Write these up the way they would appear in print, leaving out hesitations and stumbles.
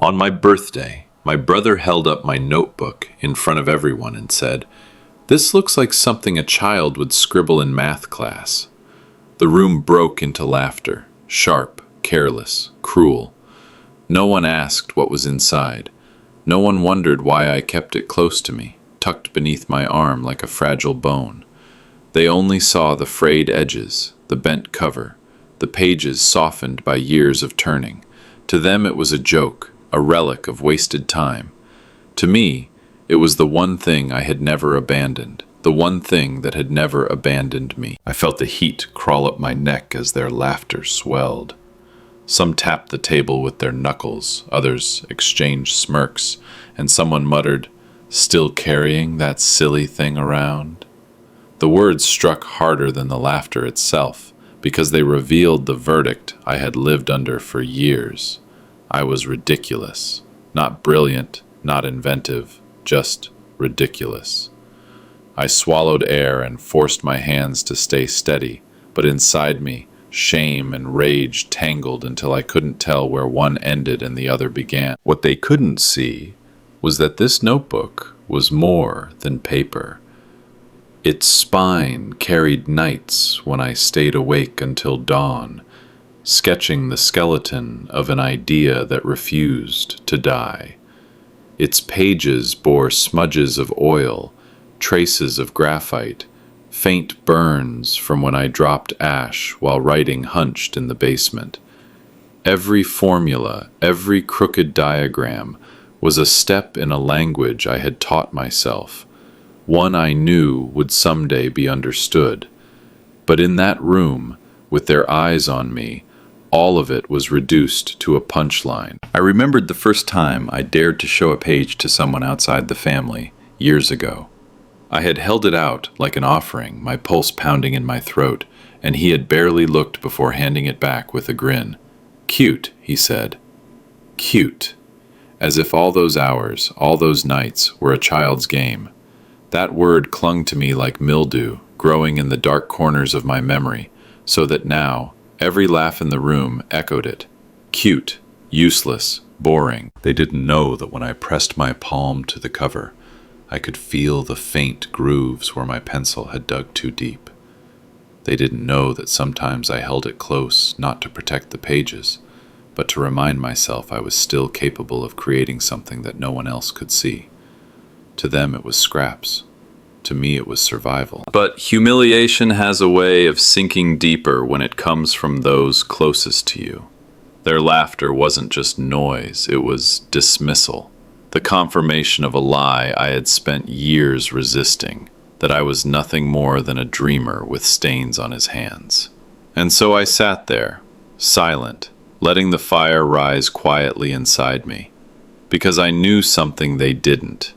On my birthday, my brother held up my notebook in front of everyone and said, "This looks like something a child would scribble in math class." The room broke into laughter, sharp, careless, cruel. No one asked what was inside. No one wondered why I kept it close to me, tucked beneath my arm like a fragile bone. They only saw the frayed edges, the bent cover, the pages softened by years of turning. To them it was a joke, a relic of wasted time. To me, it was the one thing I had never abandoned, the one thing that had never abandoned me. I felt the heat crawl up my neck as their laughter swelled. Some tapped the table with their knuckles, others exchanged smirks, and someone muttered, "Still carrying that silly thing around?" The words struck harder than the laughter itself, because they revealed the verdict I had lived under for years. I was ridiculous. Not brilliant, not inventive, just ridiculous. I swallowed air and forced my hands to stay steady, but inside me, shame and rage tangled until I couldn't tell where one ended and the other began. What they couldn't see was that this notebook was more than paper. Its spine carried nights when I stayed awake until dawn, sketching the skeleton of an idea that refused to die. Its pages bore smudges of oil, traces of graphite, faint burns from when I dropped ash while writing hunched in the basement. Every formula, every crooked diagram was a step in a language I had taught myself, one I knew would someday be understood. But in that room, with their eyes on me, all of it was reduced to a punchline. I remembered the first time I dared to show a page to someone outside the family, years ago. I had held it out like an offering, my pulse pounding in my throat, and he had barely looked before handing it back with a grin. "Cute," he said. Cute. As if all those hours, all those nights, were a child's game. That word clung to me like mildew, growing in the dark corners of my memory, so that now, every laugh in the room echoed it. Cute, useless, boring. They didn't know that when I pressed my palm to the cover, I could feel the faint grooves where my pencil had dug too deep. They didn't know that sometimes I held it close, not to protect the pages, but to remind myself I was still capable of creating something that no one else could see. To them it was scraps. To me it was survival. But humiliation has a way of sinking deeper when it comes from those closest to you. Their laughter wasn't just noise, it was dismissal. The confirmation of a lie I had spent years resisting, that I was nothing more than a dreamer with stains on his hands. And so I sat there, silent, letting the fire rise quietly inside me, because I knew something they didn't.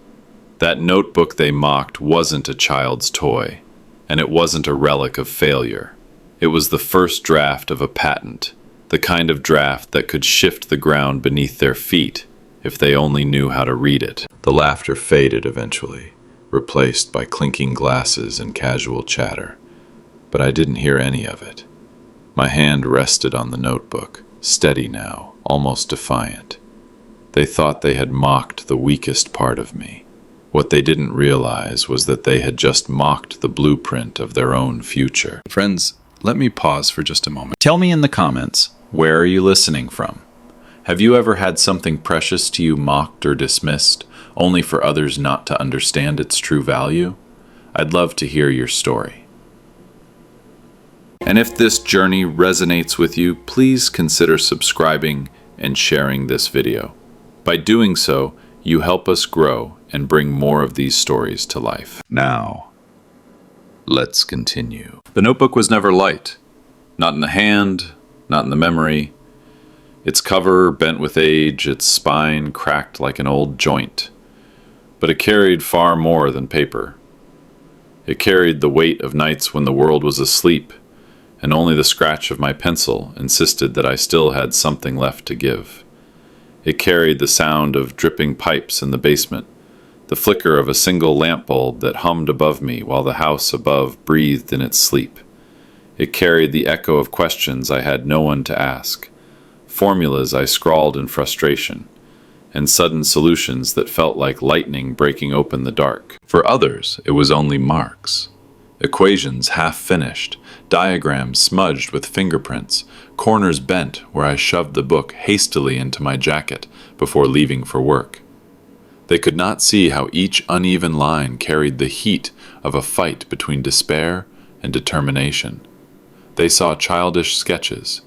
That notebook they mocked wasn't a child's toy, and it wasn't a relic of failure. It was the first draft of a patent, the kind of draft that could shift the ground beneath their feet if they only knew how to read it. The laughter faded eventually, replaced by clinking glasses and casual chatter, but I didn't hear any of it. My hand rested on the notebook, steady now, almost defiant. They thought they had mocked the weakest part of me. What they didn't realize was that they had just mocked the blueprint of their own future. Friends, let me pause for just a moment. Tell me in the comments, where are you listening from? Have you ever had something precious to you mocked or dismissed, only for others not to understand its true value? I'd love to hear your story. And if this journey resonates with you, please consider subscribing and sharing this video. By doing so, you help us grow and bring more of these stories to life. Now, let's continue. The notebook was never light. Not in the hand, not in the memory. Its cover bent with age, its spine cracked like an old joint. But it carried far more than paper. It carried the weight of nights when the world was asleep, and only the scratch of my pencil insisted that I still had something left to give. It carried the sound of dripping pipes in the basement, the flicker of a single lamp bulb that hummed above me while the house above breathed in its sleep. It carried the echo of questions I had no one to ask, formulas I scrawled in frustration, and sudden solutions that felt like lightning breaking open the dark. For others, it was only marks. Equations half finished, diagrams smudged with fingerprints, corners bent where I shoved the book hastily into my jacket before leaving for work. They could not see how each uneven line carried the heat of a fight between despair and determination. They saw childish sketches.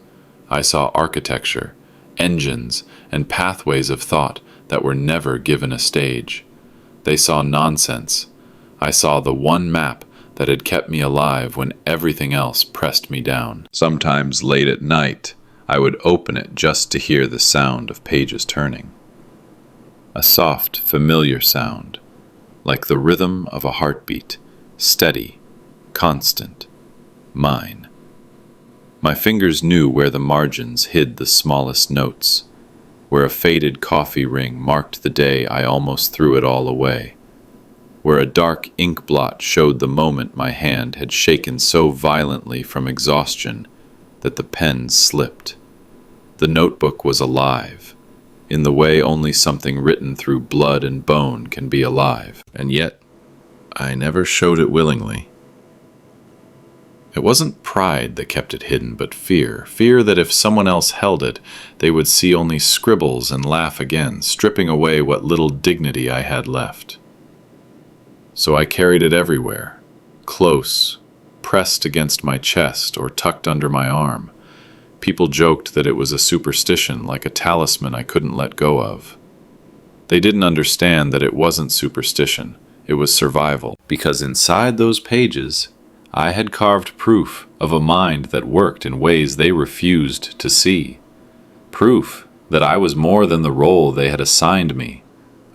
I saw architecture, engines, and pathways of thought that were never given a stage. They saw nonsense. I saw the one map that had kept me alive when everything else pressed me down. Sometimes late at night, I would open it just to hear the sound of pages turning. A soft, familiar sound, like the rhythm of a heartbeat, steady, constant, mine. My fingers knew where the margins hid the smallest notes, where a faded coffee ring marked the day I almost threw it all away, where a dark ink blot showed the moment my hand had shaken so violently from exhaustion that the pen slipped. The notebook was alive, in the way only something written through blood and bone can be alive, and yet I never showed it willingly. It wasn't pride that kept it hidden, but fear that if someone else held it, they would see only scribbles and laugh again, stripping away what little dignity I had left. So I carried it everywhere, close, pressed against my chest or tucked under my arm. People joked that it was a superstition, like a talisman I couldn't let go of. They didn't understand that it wasn't superstition, it was survival, because inside those pages, I had carved proof of a mind that worked in ways they refused to see. Proof that I was more than the role they had assigned me,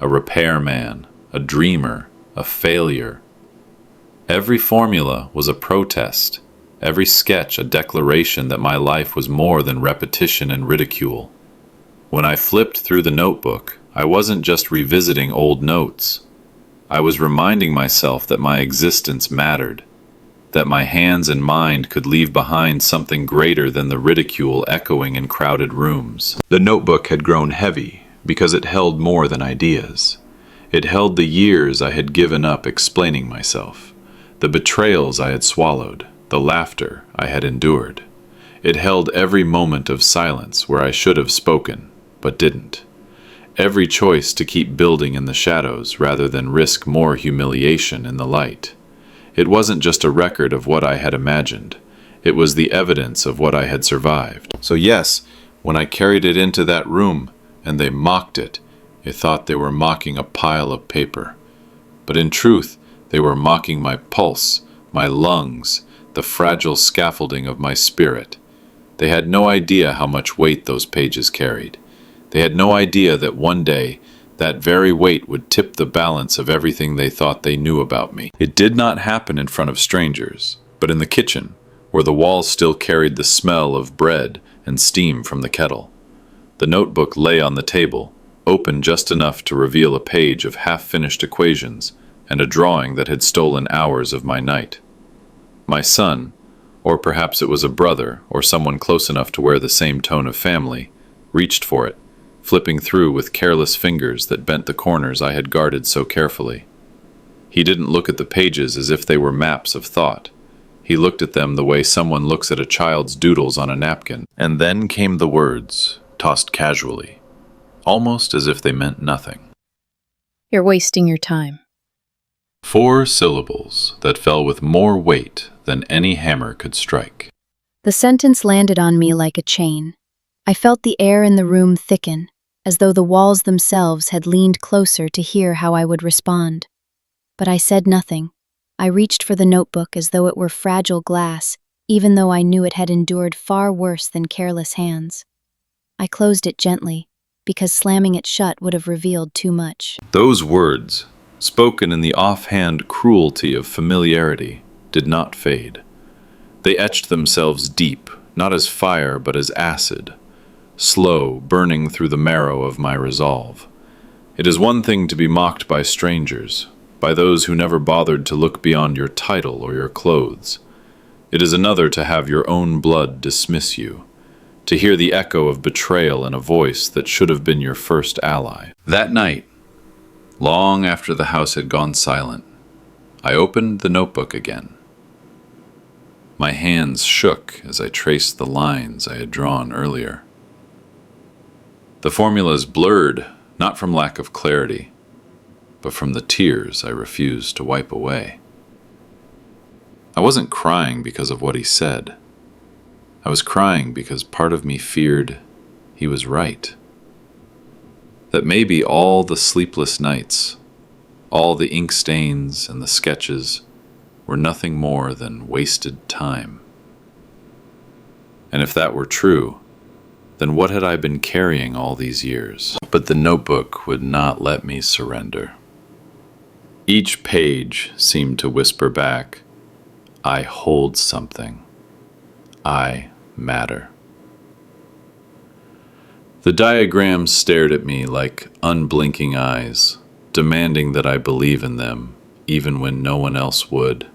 a repairman, a dreamer, a failure. Every formula was a protest, every sketch a declaration that my life was more than repetition and ridicule. When I flipped through the notebook, I wasn't just revisiting old notes. I was reminding myself that my existence mattered, that my hands and mind could leave behind something greater than the ridicule echoing in crowded rooms. The notebook had grown heavy because it held more than ideas. It held the years I had given up explaining myself, the betrayals I had swallowed, the laughter I had endured. It held every moment of silence where I should have spoken, but didn't. Every choice to keep building in the shadows rather than risk more humiliation in the light. It wasn't just a record of what I had imagined. It was the evidence of what I had survived. So yes, when I carried it into that room and they mocked it, they thought they were mocking a pile of paper. But in truth, they were mocking my pulse, my lungs, the fragile scaffolding of my spirit. They had no idea how much weight those pages carried. They had no idea that one day that very weight would tip the balance of everything they thought they knew about me. It did not happen in front of strangers, but in the kitchen, where the walls still carried the smell of bread and steam from the kettle. The notebook lay on the table, open just enough to reveal a page of half-finished equations and a drawing that had stolen hours of my night. My son, or perhaps it was a brother or someone close enough to wear the same tone of family, reached for it, flipping through with careless fingers that bent the corners I had guarded so carefully. He didn't look at the pages as if they were maps of thought. He looked at them the way someone looks at a child's doodles on a napkin. And then came the words, tossed casually, almost as if they meant nothing. You're wasting your time. 4 syllables that fell with more weight than any hammer could strike. The sentence landed on me like a chain. I felt the air in the room thicken, as though the walls themselves had leaned closer to hear how I would respond. But I said nothing. I reached for the notebook as though it were fragile glass, even though I knew it had endured far worse than careless hands. I closed it gently, because slamming it shut would have revealed too much. Those words, spoken in the offhand cruelty of familiarity, did not fade. They etched themselves deep, not as fire but as acid, slow, burning through the marrow of my resolve. It is one thing to be mocked by strangers, by those who never bothered to look beyond your title or your clothes. It is another to have your own blood dismiss you, to hear the echo of betrayal in a voice that should have been your first ally. That night, long after the house had gone silent, I opened the notebook again. My hands shook as I traced the lines I had drawn earlier. The formulas blurred, not from lack of clarity, but from the tears I refused to wipe away. I wasn't crying because of what he said. I was crying because part of me feared he was right. That maybe all the sleepless nights, all the ink stains and the sketches were nothing more than wasted time. And if that were true, then what had I been carrying all these years? But the notebook would not let me surrender. Each page seemed to whisper back, I hold something. I matter. The diagrams stared at me like unblinking eyes, demanding that I believe in them, even when no one else would.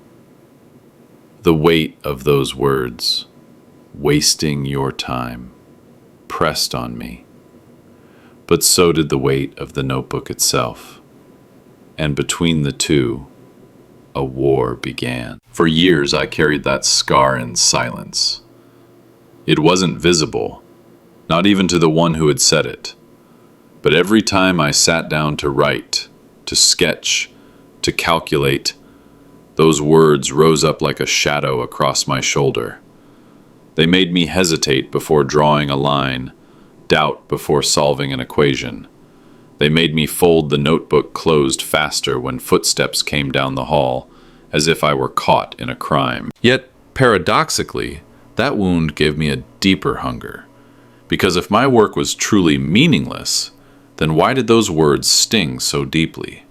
The weight of those words, wasting your time, pressed on me. But so did the weight of the notebook itself. And between the two, a war began. For years I carried that scar in silence. It wasn't visible, not even to the one who had said it. But every time I sat down to write, to sketch, to calculate, those words rose up like a shadow across my shoulder. They made me hesitate before drawing a line, doubt before solving an equation. They made me fold the notebook closed faster when footsteps came down the hall, as if I were caught in a crime. Yet, paradoxically, that wound gave me a deeper hunger. Because if my work was truly meaningless, then why did those words sting so deeply?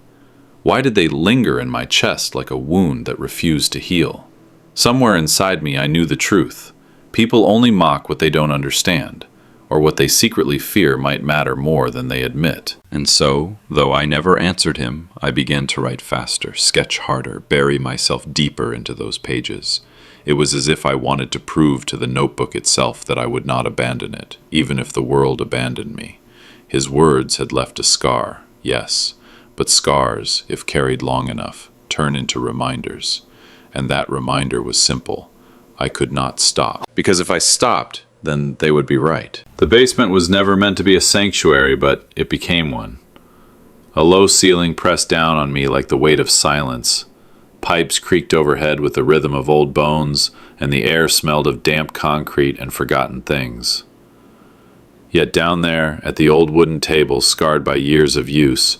Why did they linger in my chest like a wound that refused to heal? Somewhere inside me I knew the truth. People only mock what they don't understand, or what they secretly fear might matter more than they admit. And so, though I never answered him, I began to write faster, sketch harder, bury myself deeper into those pages. It was as if I wanted to prove to the notebook itself that I would not abandon it, even if the world abandoned me. His words had left a scar, yes, but scars, if carried long enough, turn into reminders. And that reminder was simple. I could not stop. Because if I stopped, then they would be right. The basement was never meant to be a sanctuary, but it became one. A low ceiling pressed down on me like the weight of silence. Pipes creaked overhead with the rhythm of old bones, and the air smelled of damp concrete and forgotten things. Yet down there, at the old wooden table scarred by years of use,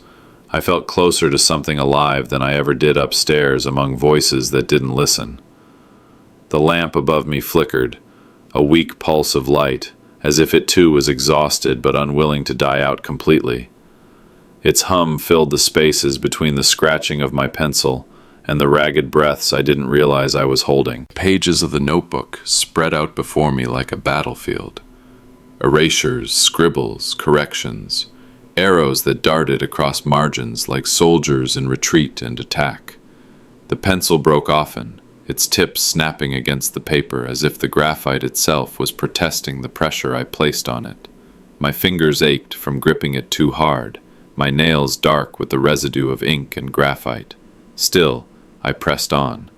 I felt closer to something alive than I ever did upstairs among voices that didn't listen. The lamp above me flickered, a weak pulse of light, as if it too was exhausted but unwilling to die out completely. Its hum filled the spaces between the scratching of my pencil and the ragged breaths I didn't realize I was holding. Pages of the notebook spread out before me like a battlefield. Erasures, scribbles, corrections, arrows that darted across margins like soldiers in retreat and attack. The pencil broke often, its tip snapping against the paper as if the graphite itself was protesting the pressure I placed on it. My fingers ached from gripping it too hard, my nails dark with the residue of ink and graphite. Still, I pressed on,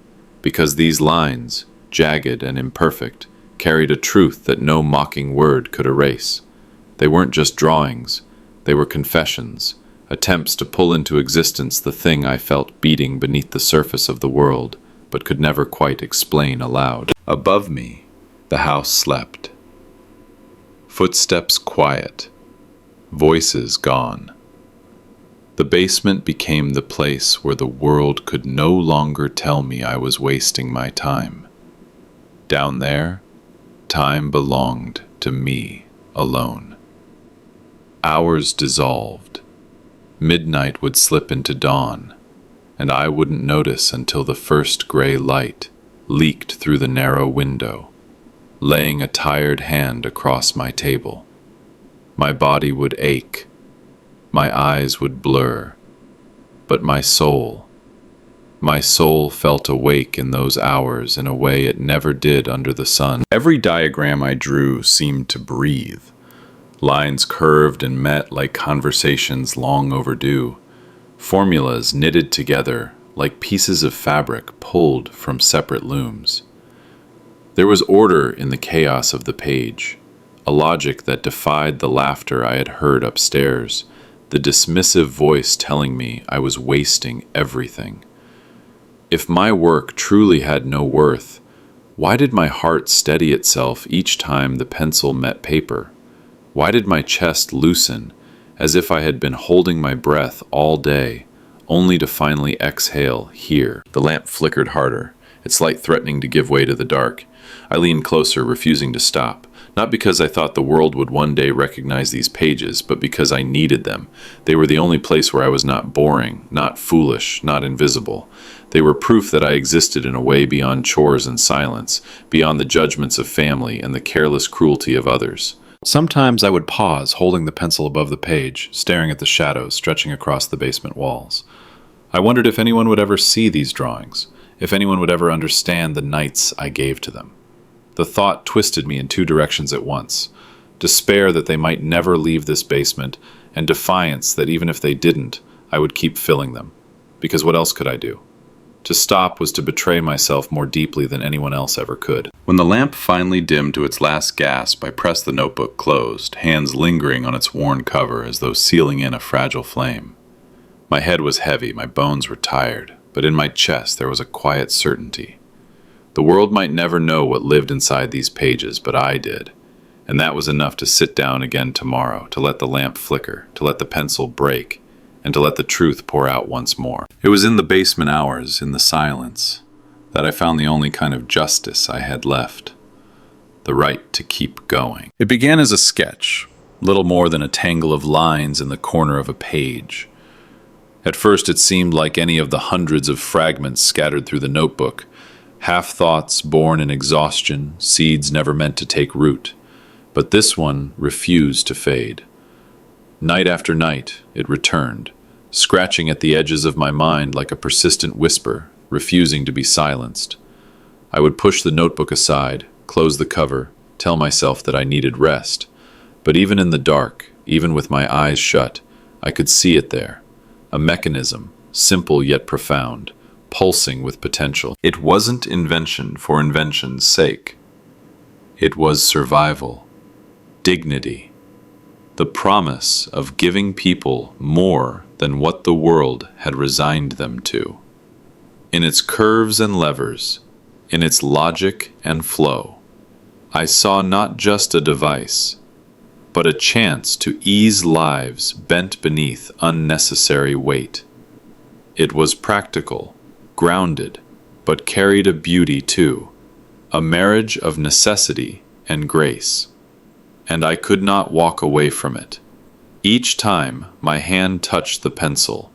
because these lines, jagged and imperfect, carried a truth that no mocking word could erase. They weren't just drawings, they were confessions, attempts to pull into existence the thing I felt beating beneath the surface of the world, but could never quite explain aloud. Above me, the house slept. Footsteps quiet, voices gone. The basement became the place where the world could no longer tell me I was wasting my time. Down there, time belonged to me alone. Hours dissolved. Midnight would slip into dawn, and I wouldn't notice until the first gray light leaked through the narrow window, laying a tired hand across my table. My body would ache, my eyes would blur, but my soul felt awake in those hours in a way it never did under the sun. Every diagram I drew seemed to breathe, Lines curved and met like conversations long overdue. Formulas knitted together like pieces of fabric pulled from separate looms. There was order in the chaos of the page, a logic that defied the laughter I had heard upstairs, the dismissive voice telling me I was wasting everything. If my work truly had no worth, why did my heart steady itself each time the pencil met paper? Why did my chest loosen, as if I had been holding my breath all day, only to finally exhale here? The lamp flickered harder, its light threatening to give way to the dark. I leaned closer, refusing to stop, not because I thought the world would one day recognize these pages, but because I needed them. They were the only place where I was not boring, not foolish, not invisible. They were proof that I existed in a way beyond chores and silence, beyond the judgments of family and the careless cruelty of others. Sometimes I would pause, holding the pencil above the page, staring at the shadows stretching across the basement walls. I wondered if anyone would ever see these drawings, if anyone would ever understand the nights I gave to them. The thought twisted me in two directions at once: despair that they might never leave this basement, and defiance that even if they didn't, I would keep filling them. Because what else could I do? To stop was to betray myself more deeply than anyone else ever could. When the lamp finally dimmed to its last gasp, I pressed the notebook closed, hands lingering on its worn cover as though sealing in a fragile flame. My head was heavy, my bones were tired, but in my chest there was a quiet certainty. The world might never know what lived inside these pages, but I did. And that was enough to sit down again tomorrow, to let the lamp flicker, to let the pencil break, and to let the truth pour out once more. It was in the basement hours, in the silence, that I found the only kind of justice I had left: the right to keep going. It began as a sketch, little more than a tangle of lines in the corner of a page. At first it seemed like any of the hundreds of fragments scattered through the notebook, half-thoughts born in exhaustion, seeds never meant to take root. But this one refused to fade. Night after night, it returned, scratching at the edges of my mind like a persistent whisper, refusing to be silenced. I would push the notebook aside, close the cover, tell myself that I needed rest. But even in the dark, even with my eyes shut, I could see it there. A mechanism, simple yet profound, pulsing with potential. It wasn't invention for invention's sake. It was survival, dignity, the promise of giving people more than what the world had resigned them to. In its curves and levers, in its logic and flow, I saw not just a device, but a chance to ease lives bent beneath unnecessary weight. It was practical, grounded, but carried a beauty too, a marriage of necessity and grace. And I could not walk away from it. Each time my hand touched the pencil,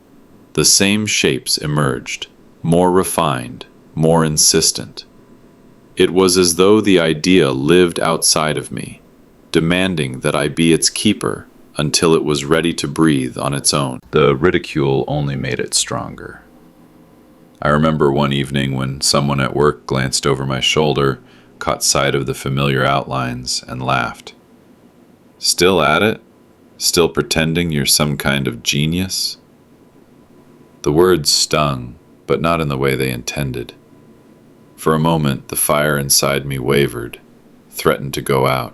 the same shapes emerged, more refined, more insistent. It was as though the idea lived outside of me, demanding that I be its keeper until it was ready to breathe on its own. The ridicule only made it stronger. I remember one evening when someone at work glanced over my shoulder, caught sight of the familiar outlines, and laughed. Still at it? Still pretending you're some kind of genius? The words stung, but not in the way they intended. For a moment, the fire inside me wavered, threatened to go out.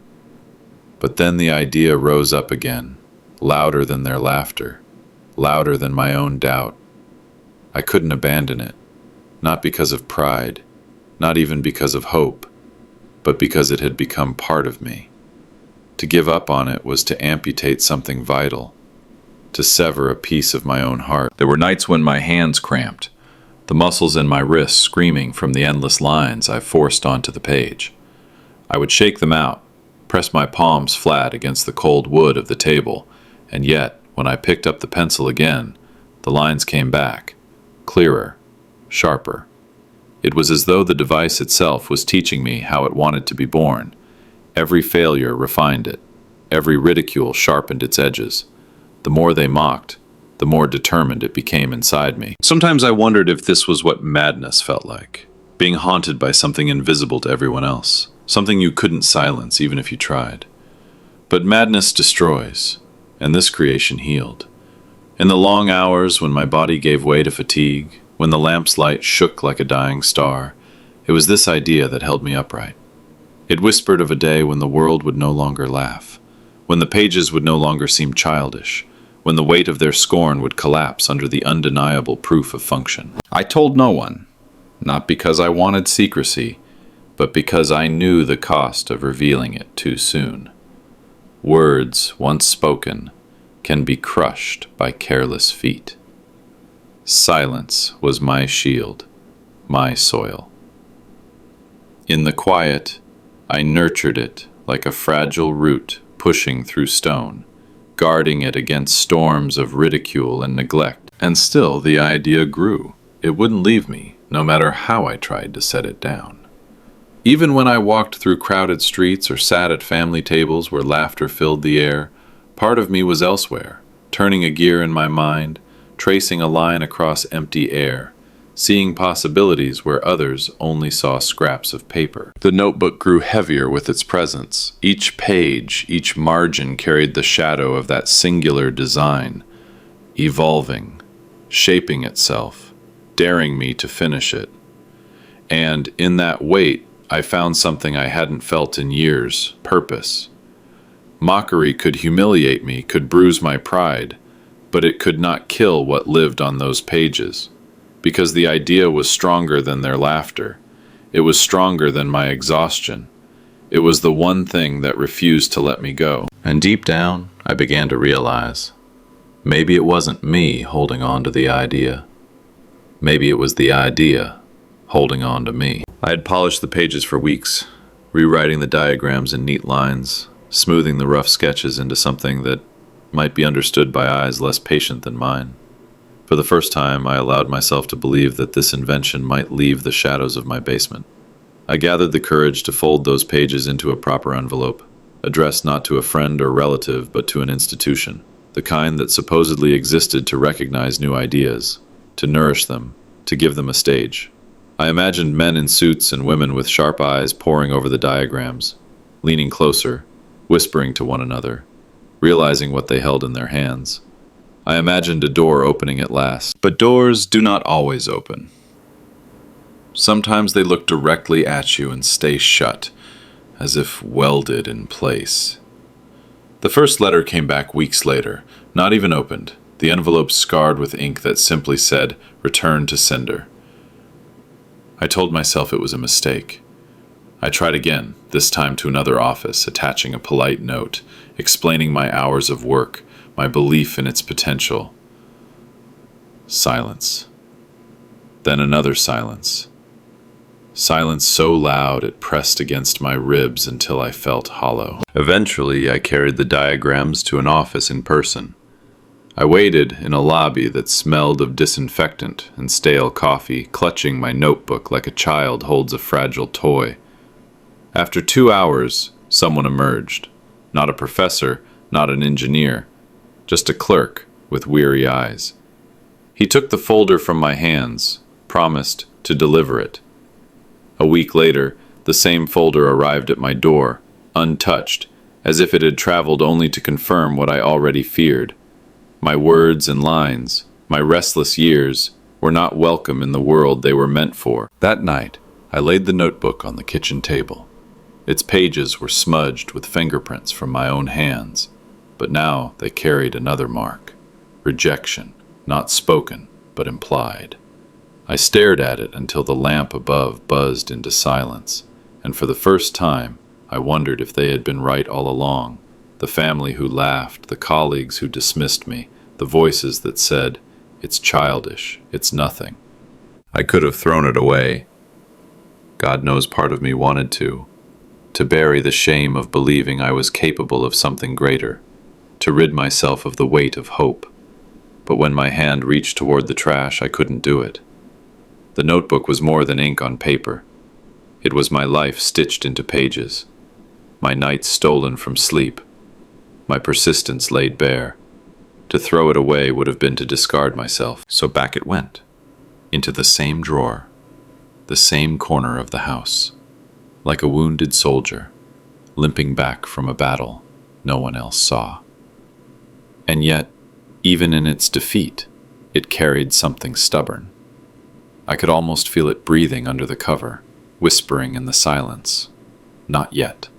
But then the idea rose up again, louder than their laughter, louder than my own doubt. I couldn't abandon it, not because of pride, not even because of hope, but because it had become part of me. To give up on it was to amputate something vital, to sever a piece of my own heart. There were nights when my hands cramped, the muscles in my wrists screaming from the endless lines I forced onto the page. I would shake them out, press my palms flat against the cold wood of the table, and yet, when I picked up the pencil again, the lines came back, clearer, sharper. It was as though the device itself was teaching me how it wanted to be born. Every failure refined it. Every ridicule sharpened its edges. The more they mocked, the more determined it became inside me. Sometimes I wondered if this was what madness felt like, being haunted by something invisible to everyone else, something you couldn't silence even if you tried. But madness destroys, and this creation healed. In the long hours when my body gave way to fatigue, when the lamp's light shook like a dying star, it was this idea that held me upright. It whispered of a day when the world would no longer laugh, when the pages would no longer seem childish, when the weight of their scorn would collapse under the undeniable proof of function. I told no one, not because I wanted secrecy, but because I knew the cost of revealing it too soon. Words, once spoken, can be crushed by careless feet. Silence was my shield, my soil. In the quiet, I nurtured it like a fragile root pushing through stone, guarding it against storms of ridicule and neglect. And still the idea grew. It wouldn't leave me, no matter how I tried to set it down. Even when I walked through crowded streets or sat at family tables where laughter filled the air, part of me was elsewhere, turning a gear in my mind, tracing a line across empty air, seeing possibilities where others only saw scraps of paper. The notebook grew heavier with its presence. Each page, each margin carried the shadow of that singular design, evolving, shaping itself, daring me to finish it. And in that weight, I found something I hadn't felt in years: purpose. Mockery could humiliate me, could bruise my pride, but it could not kill what lived on those pages, because the idea was stronger than their laughter. It was stronger than my exhaustion. It was the one thing that refused to let me go. And deep down, I began to realize, maybe it wasn't me holding on to the idea. Maybe it was the idea holding on to me. I had polished the pages for weeks, rewriting the diagrams in neat lines, smoothing the rough sketches into something that might be understood by eyes less patient than mine. For the first time, I allowed myself to believe that this invention might leave the shadows of my basement. I gathered the courage to fold those pages into a proper envelope, addressed not to a friend or relative, but to an institution, the kind that supposedly existed to recognize new ideas, to nourish them, to give them a stage. I imagined men in suits and women with sharp eyes poring over the diagrams, leaning closer, whispering to one another, realizing what they held in their hands. I imagined a door opening at last. But doors do not always open. Sometimes they look directly at you and stay shut, as if welded in place. The first letter came back weeks later, not even opened, the envelope scarred with ink that simply said, "Return to sender." I told myself it was a mistake. I tried again, this time to another office, attaching a polite note, explaining my hours of work, my belief in its potential. Silence. Then another silence. Silence so loud it pressed against my ribs until I felt hollow. Eventually, I carried the diagrams to an office in person. I waited in a lobby that smelled of disinfectant and stale coffee, clutching my notebook like a child holds a fragile toy. After 2 hours, someone emerged. Not a professor, not an engineer, just a clerk with weary eyes. He took the folder from my hands, promised to deliver it. A week later, the same folder arrived at my door, untouched, as if it had traveled only to confirm what I already feared. My words and lines, my restless years, were not welcome in the world they were meant for. That night, I laid the notebook on the kitchen table. Its pages were smudged with fingerprints from my own hands, but now they carried another mark: rejection, not spoken, but implied. I stared at it until the lamp above buzzed into silence, and for the first time, I wondered if they had been right all along. The family who laughed, the colleagues who dismissed me, the voices that said, "It's childish, it's nothing." I could have thrown it away. God knows part of me wanted to bury the shame of believing I was capable of something greater, to rid myself of the weight of hope. But when my hand reached toward the trash, I couldn't do it. The notebook was more than ink on paper. It was my life stitched into pages, my nights stolen from sleep, my persistence laid bare. To throw it away would have been to discard myself. So back it went, into the same drawer, the same corner of the house, like a wounded soldier, limping back from a battle, no one else saw. And yet, even in its defeat, it carried something stubborn. I could almost feel it breathing under the cover, whispering in the silence, "Not yet."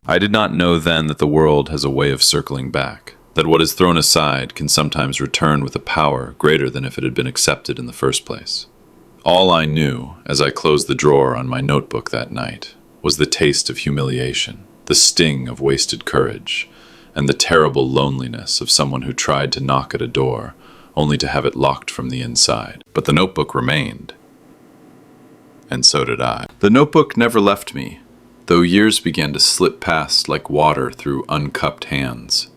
I did not know then that the world has a way of circling back, that what is thrown aside can sometimes return with a power greater than if it had been accepted in the first place. All I knew, as I closed the drawer on my notebook that night, was the taste of humiliation, the sting of wasted courage, and the terrible loneliness of someone who tried to knock at a door, only to have it locked from the inside. But the notebook remained. And so did I. The notebook never left me, though years began to slip past like water through uncupped hands.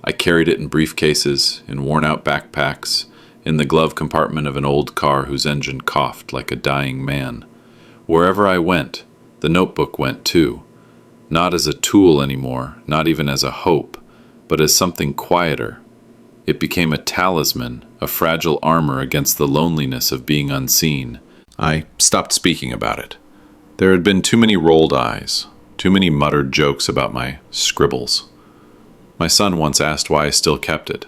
I carried it in briefcases, in worn-out backpacks, in the glove compartment of an old car whose engine coughed like a dying man. Wherever I went, the notebook went too. Not as a tool anymore, not even as a hope, but as something quieter. It became a talisman, a fragile armor against the loneliness of being unseen. I stopped speaking about it. There had been too many rolled eyes, too many muttered jokes about my scribbles. My son once asked why I still kept it,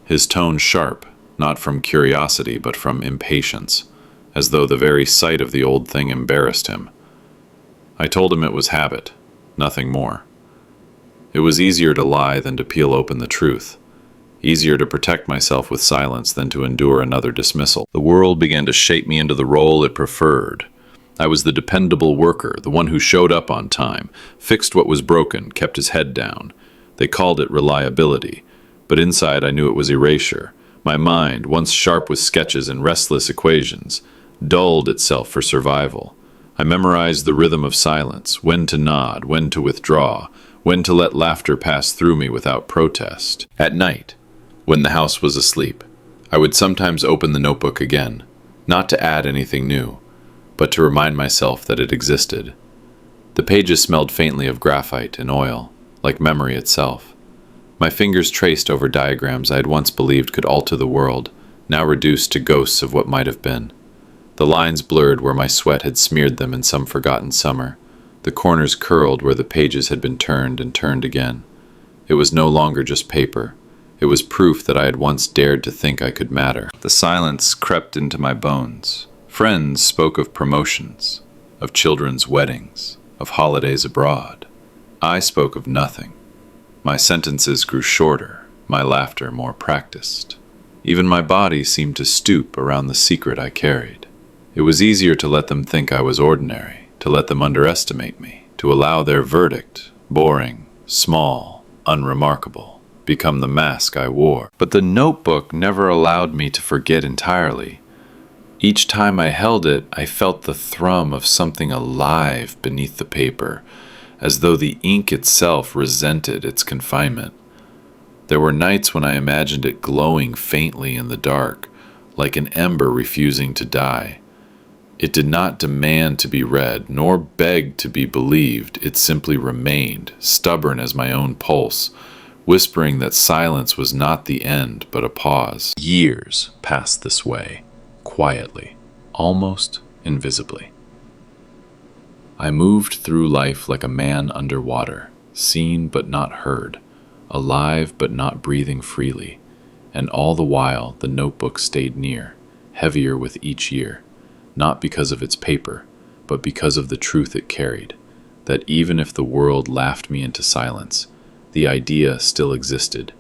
his tone sharp, not from curiosity but from impatience, as though the very sight of the old thing embarrassed him. I told him it was habit, nothing more. It was easier to lie than to peel open the truth, easier to protect myself with silence than to endure another dismissal. The world began to shape me into the role it preferred. I was the dependable worker, the one who showed up on time, fixed what was broken, kept his head down. They called it reliability, but inside I knew it was erasure. My mind, once sharp with sketches and restless equations, dulled itself for survival. I memorized the rhythm of silence, when to nod, when to withdraw, when to let laughter pass through me without protest. At night, when the house was asleep, I would sometimes open the notebook again, not to add anything new, but to remind myself that it existed. The pages smelled faintly of graphite and oil, like memory itself. My fingers traced over diagrams I had once believed could alter the world, now reduced to ghosts of what might have been. The lines blurred where my sweat had smeared them in some forgotten summer. The corners curled where the pages had been turned and turned again. It was no longer just paper. It was proof that I had once dared to think I could matter. The silence crept into my bones. Friends spoke of promotions, of children's weddings, of holidays abroad. I spoke of nothing. My sentences grew shorter, my laughter more practiced. Even my body seemed to stoop around the secret I carried. It was easier to let them think I was ordinary, to let them underestimate me, to allow their verdict, boring, small, unremarkable, become the mask I wore. But the notebook never allowed me to forget entirely. Each time I held it, I felt the thrum of something alive beneath the paper, as though the ink itself resented its confinement. There were nights when I imagined it glowing faintly in the dark, like an ember refusing to die. It did not demand to be read, nor beg to be believed. It simply remained, stubborn as my own pulse, whispering that silence was not the end, but a pause. Years passed this way, quietly, almost invisibly. I moved through life like a man underwater, seen but not heard, alive but not breathing freely, and all the while the notebook stayed near, heavier with each year, not because of its paper, but because of the truth it carried, that even if the world laughed me into silence, the idea still existed,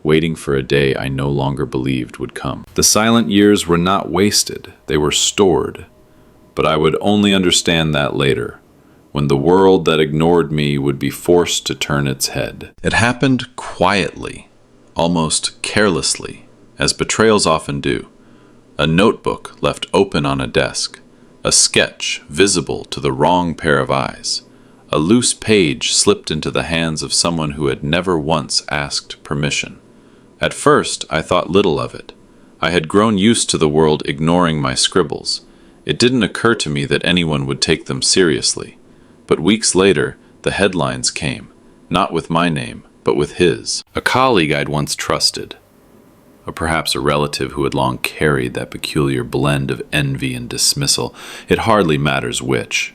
waiting for a day I no longer believed would come. The silent years were not wasted, they were stored, but I would only understand that later, when the world that ignored me would be forced to turn its head. It happened quietly, almost carelessly, as betrayals often do. A notebook left open on a desk, a sketch visible to the wrong pair of eyes, a loose page slipped into the hands of someone who had never once asked permission. At first, I thought little of it. I had grown used to the world ignoring my scribbles. It didn't occur to me that anyone would take them seriously. But weeks later, the headlines came, not with my name, but with his. A colleague I'd once trusted, or perhaps a relative who had long carried that peculiar blend of envy and dismissal. It hardly matters which.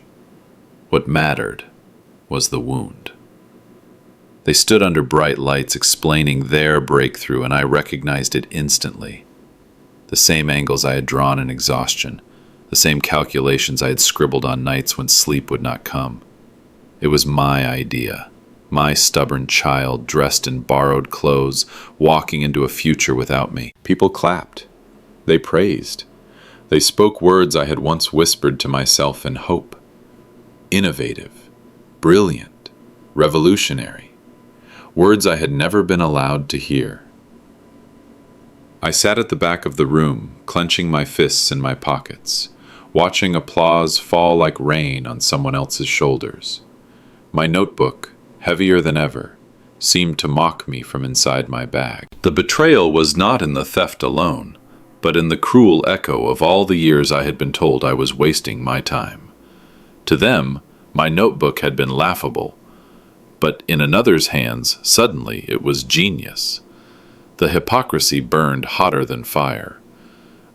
What mattered was the wound. They stood under bright lights explaining their breakthrough, and I recognized it instantly. The same angles I had drawn in exhaustion, the same calculations I had scribbled on nights when sleep would not come. It was my idea, my stubborn child dressed in borrowed clothes, walking into a future without me. People clapped. They praised. They spoke words I had once whispered to myself in hope. Innovative, brilliant, revolutionary. Words I had never been allowed to hear. I sat at the back of the room, clenching my fists in my pockets, watching applause fall like rain on someone else's shoulders. My notebook, heavier than ever, seemed to mock me from inside my bag. The betrayal was not in the theft alone, but in the cruel echo of all the years I had been told I was wasting my time. To them, my notebook had been laughable, but in another's hands, suddenly it was genius. The hypocrisy burned hotter than fire.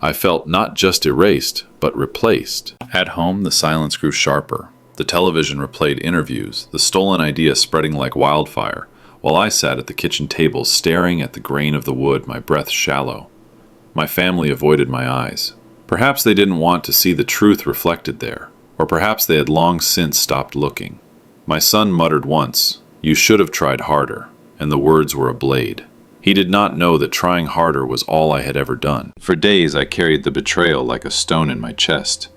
I felt not just erased, but replaced. At home, the silence grew sharper. The television replayed interviews, the stolen idea spreading like wildfire, while I sat at the kitchen table staring at the grain of the wood, my breath shallow. My family avoided my eyes. Perhaps they didn't want to see the truth reflected there, or perhaps they had long since stopped looking. My son muttered once, "You should have tried harder," and the words were a blade. He did not know that trying harder was all I had ever done. For days I carried the betrayal like a stone in my chest.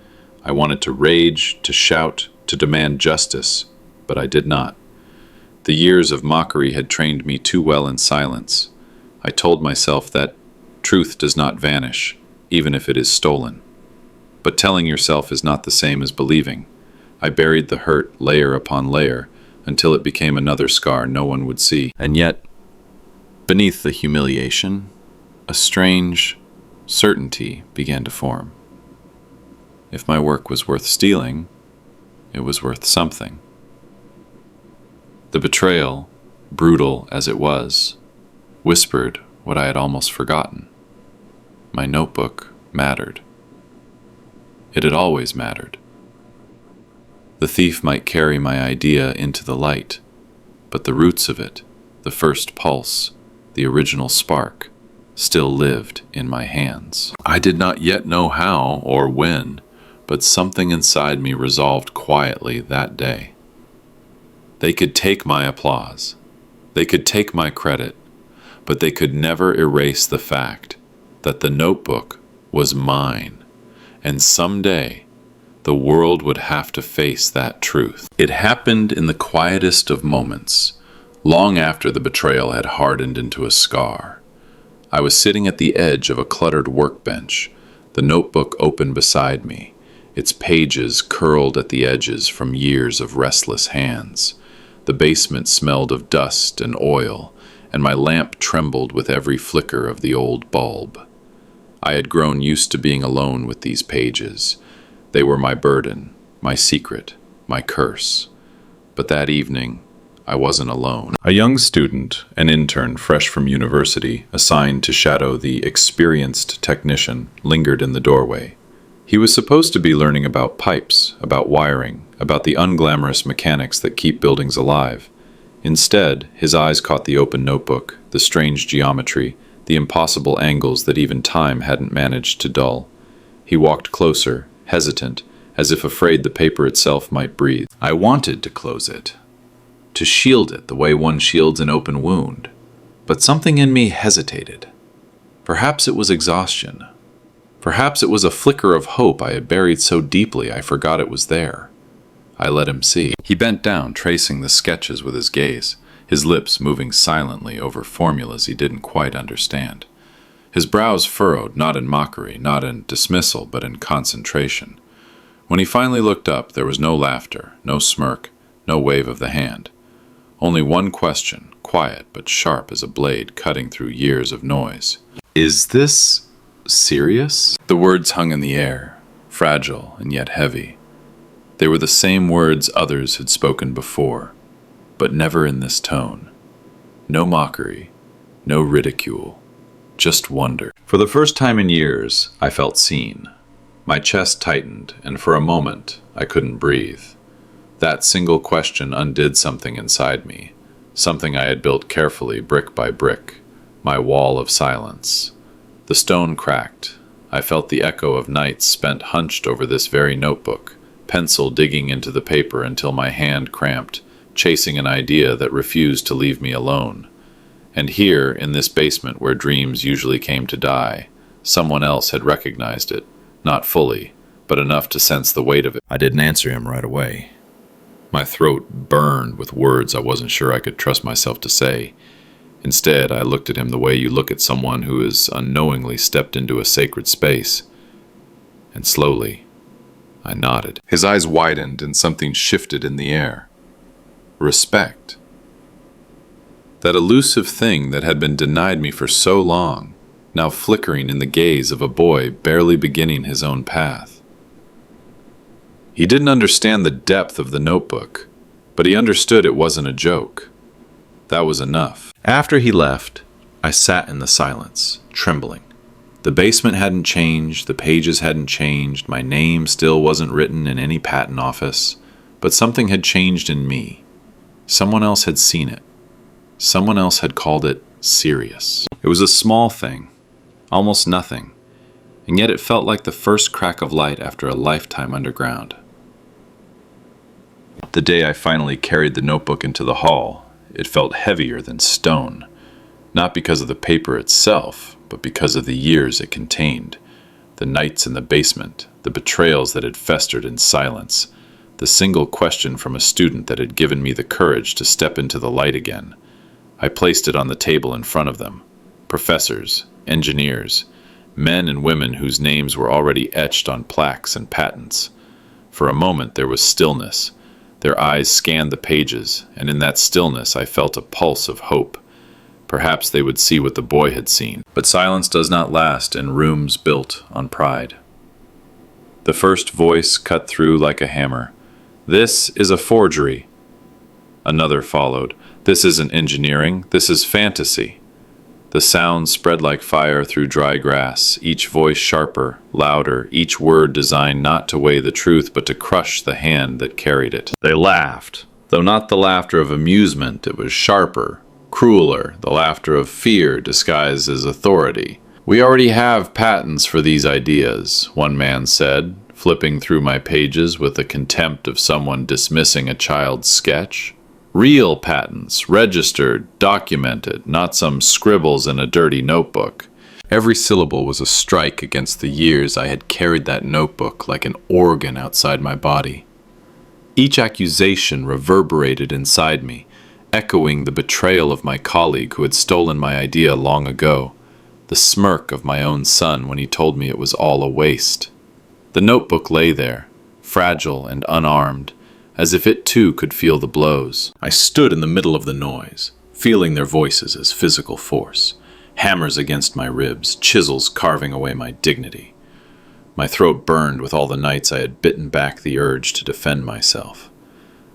I wanted to rage, to shout, to demand justice, but I did not. The years of mockery had trained me too well in silence. I told myself that truth does not vanish, even if it is stolen. But telling yourself is not the same as believing. I buried the hurt layer upon layer until it became another scar no one would see. And yet, beneath the humiliation, a strange certainty began to form. If my work was worth stealing, it was worth something. The betrayal, brutal as it was, whispered what I had almost forgotten. My notebook mattered. It had always mattered. The thief might carry my idea into the light, but the roots of it, the first pulse, the original spark, still lived in my hands. I did not yet know how or when, but something inside me resolved quietly that day. They could take my applause. They could take my credit, but they could never erase the fact that the notebook was mine, and someday the world would have to face that truth. It happened in the quietest of moments, long after the betrayal had hardened into a scar. I was sitting at the edge of a cluttered workbench, the notebook open beside me, its pages curled at the edges from years of restless hands. The basement smelled of dust and oil, and my lamp trembled with every flicker of the old bulb. I had grown used to being alone with these pages. They were my burden, my secret, my curse. But that evening, I wasn't alone. A young student, an intern fresh from university, assigned to shadow the experienced technician, lingered in the doorway. He was supposed to be learning about pipes, about wiring, about the unglamorous mechanics that keep buildings alive. Instead, his eyes caught the open notebook, the strange geometry, the impossible angles that even time hadn't managed to dull. He walked closer, hesitant, as if afraid the paper itself might breathe. I wanted to close it, to shield it the way one shields an open wound, but something in me hesitated. Perhaps it was exhaustion. Perhaps it was a flicker of hope I had buried so deeply I forgot it was there. I let him see. He bent down, tracing the sketches with his gaze, his lips moving silently over formulas he didn't quite understand. His brows furrowed, not in mockery, not in dismissal, but in concentration. When he finally looked up, there was no laughter, no smirk, no wave of the hand. Only one question, quiet but sharp as a blade cutting through years of noise. "Is this serious?" The words hung in the air, fragile and yet heavy. They were the same words others had spoken before, but never in this tone. No mockery, no ridicule, just wonder. For the first time in years, I felt seen. My chest tightened, and for a moment, I couldn't breathe. That single question undid something inside me, something I had built carefully, brick by brick, my wall of silence. The stone cracked. I felt the echo of nights spent hunched over this very notebook, pencil digging into the paper until my hand cramped, chasing an idea that refused to leave me alone. And here, in this basement where dreams usually came to die, someone else had recognized it, not fully, but enough to sense the weight of it. I didn't answer him right away. My throat burned with words I wasn't sure I could trust myself to say. Instead, I looked at him the way you look at someone who has unknowingly stepped into a sacred space. And slowly, I nodded. His eyes widened and something shifted in the air. Respect. That elusive thing that had been denied me for so long, now flickering in the gaze of a boy barely beginning his own path. He didn't understand the depth of the notebook, but he understood it wasn't a joke. That was enough. After he left, I sat in the silence, trembling. The basement hadn't changed, the pages hadn't changed, my name still wasn't written in any patent office, but something had changed in me. Someone else had seen it. Someone else had called it serious. It was a small thing, almost nothing, and yet it felt like the first crack of light after a lifetime underground. The day I finally carried the notebook into the hall, it felt heavier than stone, not because of the paper itself, but because of the years it contained, the nights in the basement, the betrayals that had festered in silence, the single question from a student that had given me the courage to step into the light again. I placed it on the table in front of them. Professors, engineers, men and women whose names were already etched on plaques and patents. For a moment there was stillness. Their eyes scanned the pages, and in that stillness I felt a pulse of hope. Perhaps they would see what the boy had seen. But silence does not last in rooms built on pride. The first voice cut through like a hammer. "This is a forgery." Another followed. "This isn't engineering, this is fantasy." The sound spread like fire through dry grass, each voice sharper, louder, each word designed not to weigh the truth but to crush the hand that carried it. They laughed, though not the laughter of amusement. It was sharper, crueler, the laughter of fear disguised as authority. "We already have patents for these ideas," one man said, flipping through my pages with the contempt of someone dismissing a child's sketch. "Real patents, registered, documented, not some scribbles in a dirty notebook." Every syllable was a strike against the years I had carried that notebook like an organ outside my body. Each accusation reverberated inside me, echoing the betrayal of my colleague who had stolen my idea long ago, the smirk of my own son when he told me it was all a waste. The notebook lay there, fragile and unarmed, as if it too could feel the blows. I stood in the middle of the noise, feeling their voices as physical force, hammers against my ribs, chisels carving away my dignity. My throat burned with all the nights I had bitten back the urge to defend myself.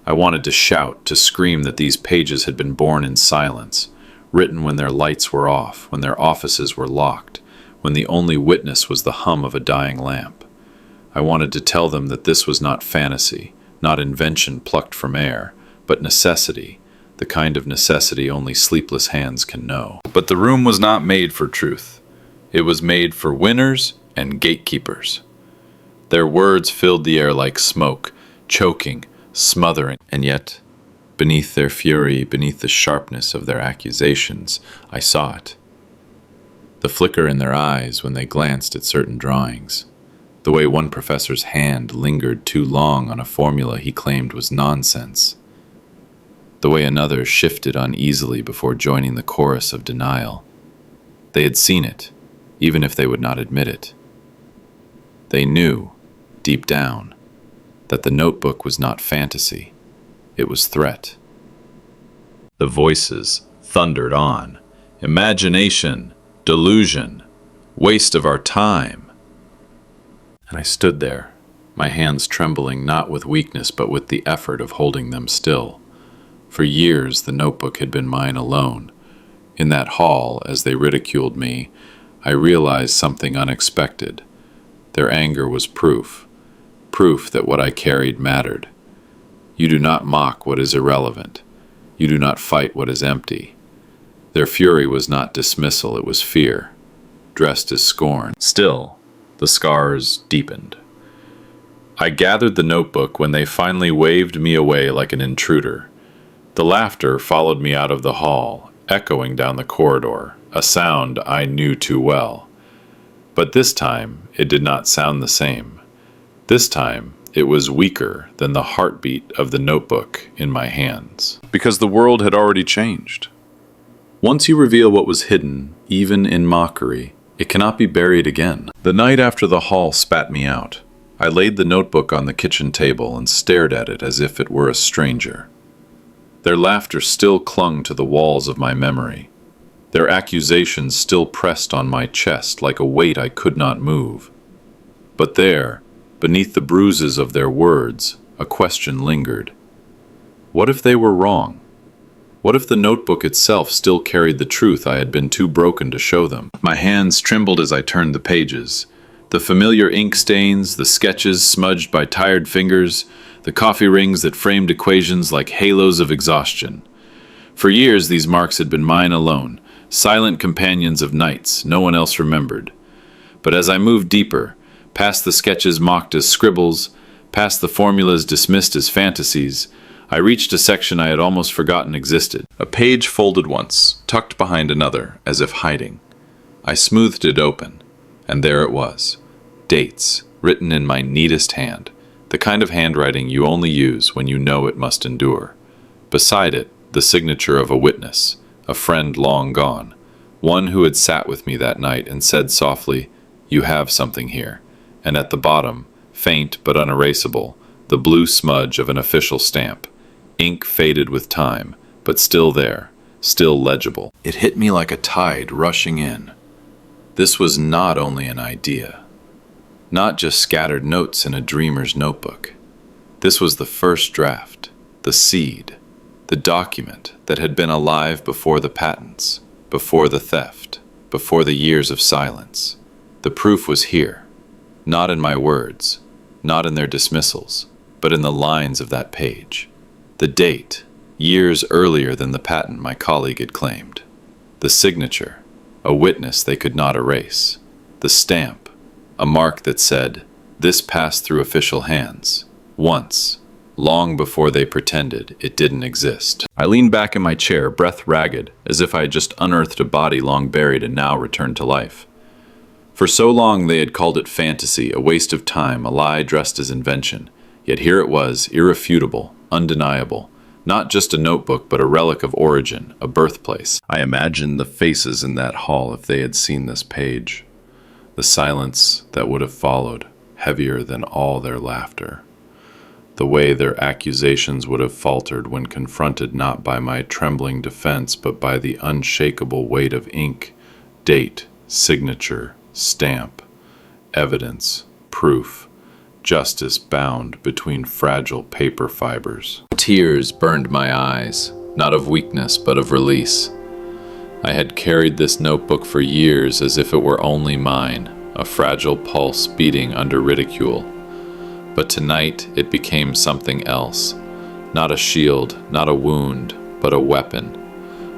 I wanted to shout, to scream that these pages had been born in silence, written when their lights were off, when their offices were locked, when the only witness was the hum of a dying lamp. I wanted to tell them that this was not fantasy, not invention plucked from air, but necessity, the kind of necessity only sleepless hands can know. But the room was not made for truth. It was made for winners and gatekeepers. Their words filled the air like smoke, choking, smothering, and yet, beneath their fury, beneath the sharpness of their accusations, I saw it. The flicker in their eyes when they glanced at certain drawings. The way one professor's hand lingered too long on a formula he claimed was nonsense. The way another shifted uneasily before joining the chorus of denial. They had seen it, even if they would not admit it. They knew, deep down, that the notebook was not fantasy, it was threat. The voices thundered on. Imagination, delusion, waste of our time. And I stood there, my hands trembling not with weakness but with the effort of holding them still. For years the notebook had been mine alone. In that hall, as they ridiculed me, I realized something unexpected. Their anger was proof that what I carried mattered. You do not mock what is irrelevant. You do not fight what is empty. Their fury was not dismissal, it was fear, dressed as scorn. Still, the scars deepened. I gathered the notebook when they finally waved me away like an intruder. The laughter followed me out of the hall, echoing down the corridor, a sound I knew too well. But this time, it did not sound the same. This time, it was weaker than the heartbeat of the notebook in my hands. Because the world had already changed. Once you reveal what was hidden, even in mockery, it cannot be buried again. The night after the hall spat me out, I laid the notebook on the kitchen table and stared at it as if it were a stranger. Their laughter still clung to the walls of my memory. Their accusations still pressed on my chest like a weight I could not move. But there, beneath the bruises of their words, a question lingered. What if they were wrong? What if the notebook itself still carried the truth I had been too broken to show them? My hands trembled as I turned the pages. The familiar ink stains, the sketches smudged by tired fingers, the coffee rings that framed equations like halos of exhaustion. For years these marks had been mine alone, silent companions of nights no one else remembered. But as I moved deeper, past the sketches mocked as scribbles, past the formulas dismissed as fantasies, I reached a section I had almost forgotten existed. A page folded once, tucked behind another, as if hiding. I smoothed it open, and there it was. Dates, written in my neatest hand, the kind of handwriting you only use when you know it must endure. Beside it, the signature of a witness, a friend long gone, one who had sat with me that night and said softly, "You have something here." And at the bottom, faint but unerasable, the blue smudge of an official stamp, ink faded with time, but still there, still legible. It hit me like a tide rushing in. This was not only an idea, not just scattered notes in a dreamer's notebook. This was the first draft, the seed, the document that had been alive before the patents, before the theft, before the years of silence. The proof was here, not in my words, not in their dismissals, but in the lines of that page. The date, years earlier than the patent my colleague had claimed. The signature, a witness they could not erase. The stamp, a mark that said, "This passed through official hands, once, long before they pretended it didn't exist." I leaned back in my chair, breath ragged, as if I had just unearthed a body long buried and now returned to life. For so long they had called it fantasy, a waste of time, a lie dressed as invention. Yet here it was, irrefutable, undeniable. Not just a notebook, but a relic of origin, a birthplace. I imagined the faces in that hall if they had seen this page. The silence that would have followed, heavier than all their laughter. The way their accusations would have faltered when confronted not by my trembling defense, but by the unshakable weight of ink, date, signature, stamp, evidence, proof, justice bound between fragile paper fibers. Tears burned my eyes, not of weakness but of release. I had carried this notebook for years as if it were only mine, a fragile pulse beating under ridicule. But tonight it became something else, not a shield, not a wound, but a weapon,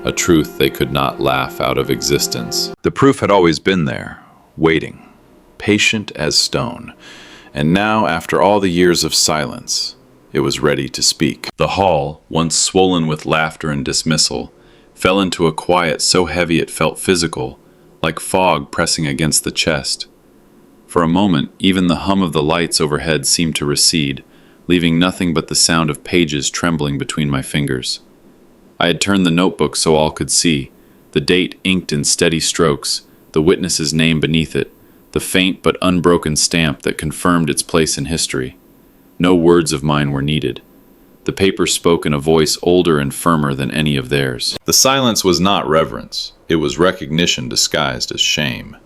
a truth they could not laugh out of existence. The proof had always been there, waiting, patient as stone, and now, after all the years of silence, it was ready to speak. The hall, once swollen with laughter and dismissal, fell into a quiet so heavy it felt physical, like fog pressing against the chest. For a moment, even the hum of the lights overhead seemed to recede, leaving nothing but the sound of pages trembling between my fingers. I had turned the notebook so all could see, the date inked in steady strokes, the witness's name beneath it, the faint but unbroken stamp that confirmed its place in history. No words of mine were needed. The paper spoke in a voice older and firmer than any of theirs. The silence was not reverence. It was recognition disguised as shame.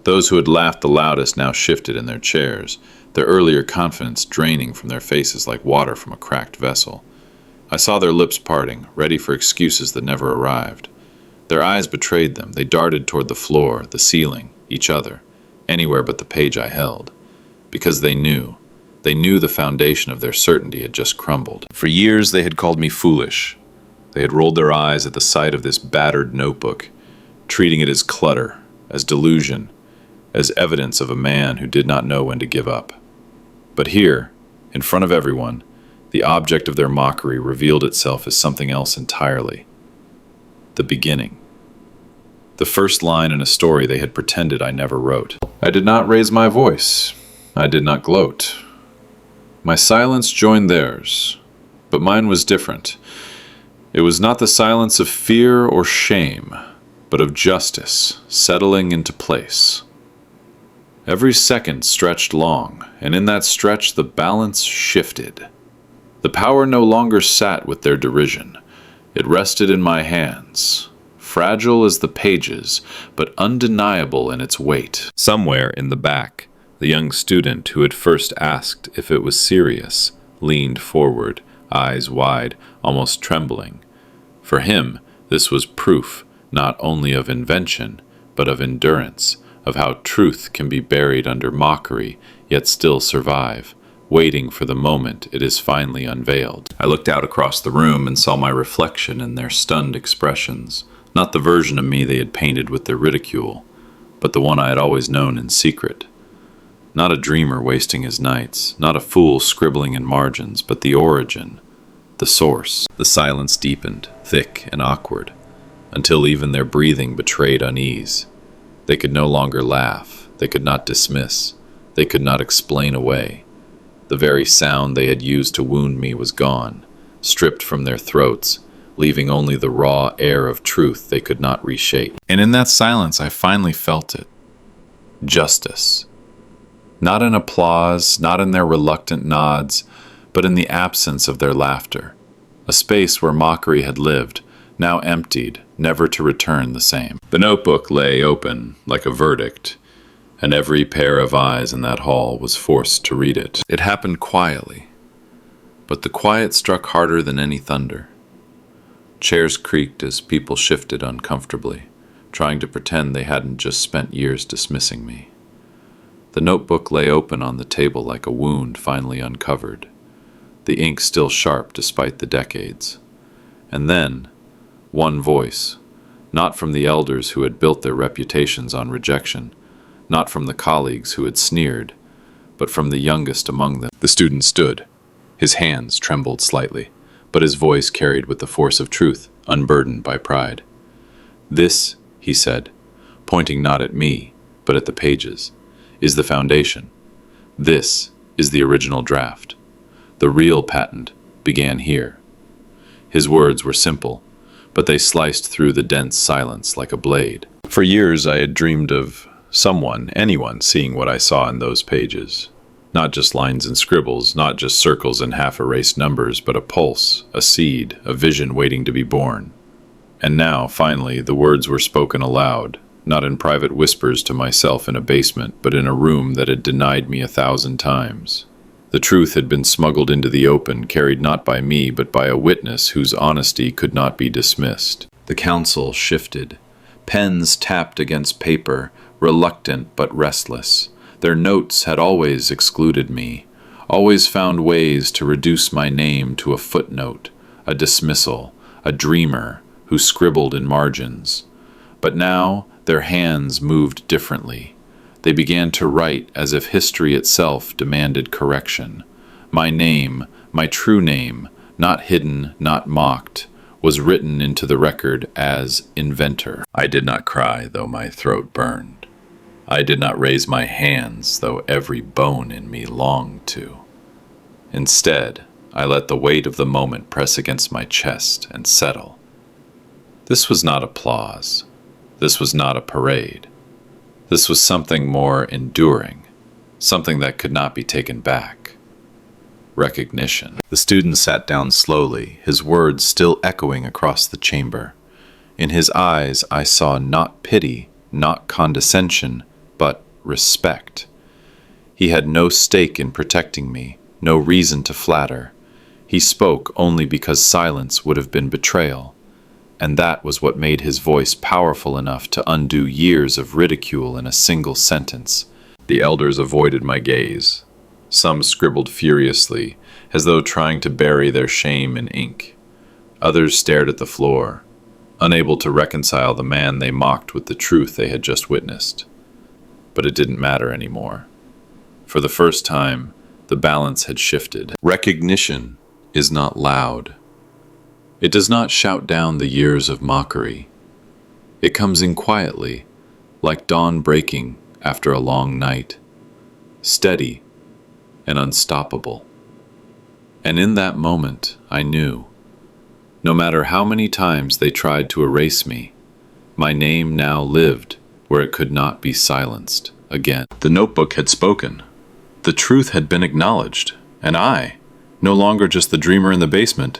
Those who had laughed the loudest now shifted in their chairs, their earlier confidence draining from their faces like water from a cracked vessel. I saw their lips parting, ready for excuses that never arrived. Their eyes betrayed them. They darted toward the floor, the ceiling, each other, anywhere but the page I held. Because they knew the foundation of their certainty had just crumbled. For years they had called me foolish. They had rolled their eyes at the sight of this battered notebook, treating it as clutter, as delusion, as evidence of a man who did not know when to give up. But here, in front of everyone, the object of their mockery revealed itself as something else entirely. The beginning. The first line in a story they had pretended I never wrote. I did not raise my voice. I did not gloat. My silence joined theirs, but mine was different. It was not the silence of fear or shame, but of justice settling into place. Every second stretched long, and in that stretch the balance shifted. The power no longer sat with their derision. It rested in my hands, fragile as the pages, but undeniable in its weight. Somewhere in the back, the young student who had first asked if it was serious leaned forward, eyes wide, almost trembling. For him, this was proof not only of invention, but of endurance, of how truth can be buried under mockery, yet still survive, waiting for the moment it is finally unveiled. I looked out across the room and saw my reflection in their stunned expressions, not the version of me they had painted with their ridicule, but the one I had always known in secret. Not a dreamer wasting his nights, not a fool scribbling in margins, but the origin, the source. The silence deepened, thick and awkward, until even their breathing betrayed unease. They could no longer laugh, they could not dismiss, they could not explain away. The very sound they had used to wound me was gone, stripped from their throats, leaving only the raw air of truth they could not reshape. And in that silence I finally felt it. Justice. Not in applause, not in their reluctant nods, but in the absence of their laughter. A space where mockery had lived, now emptied, never to return the same. The notebook lay open, like a verdict, and every pair of eyes in that hall was forced to read it. It happened quietly, but the quiet struck harder than any thunder. Chairs creaked as people shifted uncomfortably, trying to pretend they hadn't just spent years dismissing me. The notebook lay open on the table like a wound finally uncovered, the ink still sharp despite the decades. And then, one voice, not from the elders who had built their reputations on rejection, not from the colleagues who had sneered, but from the youngest among them. The student stood. His hands trembled slightly, but his voice carried with the force of truth, unburdened by pride. "This," he said, pointing not at me, but at the pages, "is the foundation. This is the original draft. The real patent began here." His words were simple, but they sliced through the dense silence like a blade. For years I had dreamed of someone, anyone, seeing what I saw in those pages. Not just lines and scribbles, not just circles and half-erased numbers, but a pulse, a seed, a vision waiting to be born. And now, finally, the words were spoken aloud, not in private whispers to myself in a basement, but in a room that had denied me 1,000 times. The truth had been smuggled into the open, carried not by me, but by a witness whose honesty could not be dismissed. The council shifted. Pens tapped against paper, reluctant but restless. Their notes had always excluded me, always found ways to reduce my name to a footnote, a dismissal, a dreamer who scribbled in margins. But now their hands moved differently. They began to write as if history itself demanded correction. My name, my true name, not hidden, not mocked, was written into the record as inventor. I did not cry, though my throat burned. I did not raise my hands, though every bone in me longed to. Instead, I let the weight of the moment press against my chest and settle. This was not applause. This was not a parade. This was something more enduring, something that could not be taken back. Recognition. The student sat down slowly, his words still echoing across the chamber. In his eyes I saw not pity, not condescension, but respect. He had no stake in protecting me, no reason to flatter. He spoke only because silence would have been betrayal. And that was what made his voice powerful enough to undo years of ridicule in a single sentence. The elders avoided my gaze. Some scribbled furiously, as though trying to bury their shame in ink. Others stared at the floor, unable to reconcile the man they mocked with the truth they had just witnessed. But it didn't matter anymore. For the first time, the balance had shifted. Recognition is not loud. It does not shout down the years of mockery. It comes in quietly, like dawn breaking after a long night, steady and unstoppable. And in that moment, I knew, no matter how many times they tried to erase me, my name now lived where it could not be silenced again. The notebook had spoken. The truth had been acknowledged, and I, no longer just the dreamer in the basement,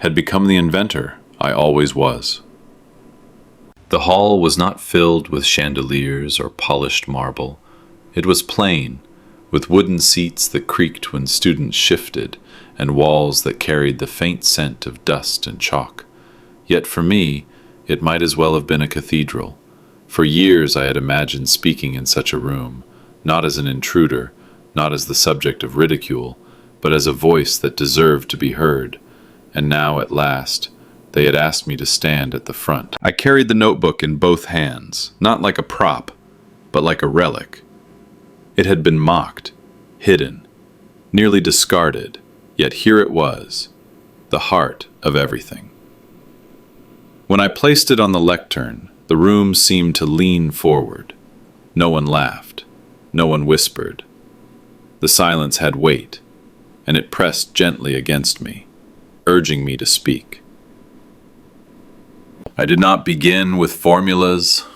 had become the inventor I always was. The hall was not filled with chandeliers or polished marble. It was plain, with wooden seats that creaked when students shifted and walls that carried the faint scent of dust and chalk. Yet for me, it might as well have been a cathedral. For years I had imagined speaking in such a room, not as an intruder, not as the subject of ridicule, but as a voice that deserved to be heard. And now, at last, they had asked me to stand at the front. I carried the notebook in both hands, not like a prop, but like a relic. It had been mocked, hidden, nearly discarded, yet here it was, the heart of everything. When I placed it on the lectern, the room seemed to lean forward. No one laughed. No one whispered. The silence had weight, and it pressed gently against me, urging me to speak. I did not begin with formulas.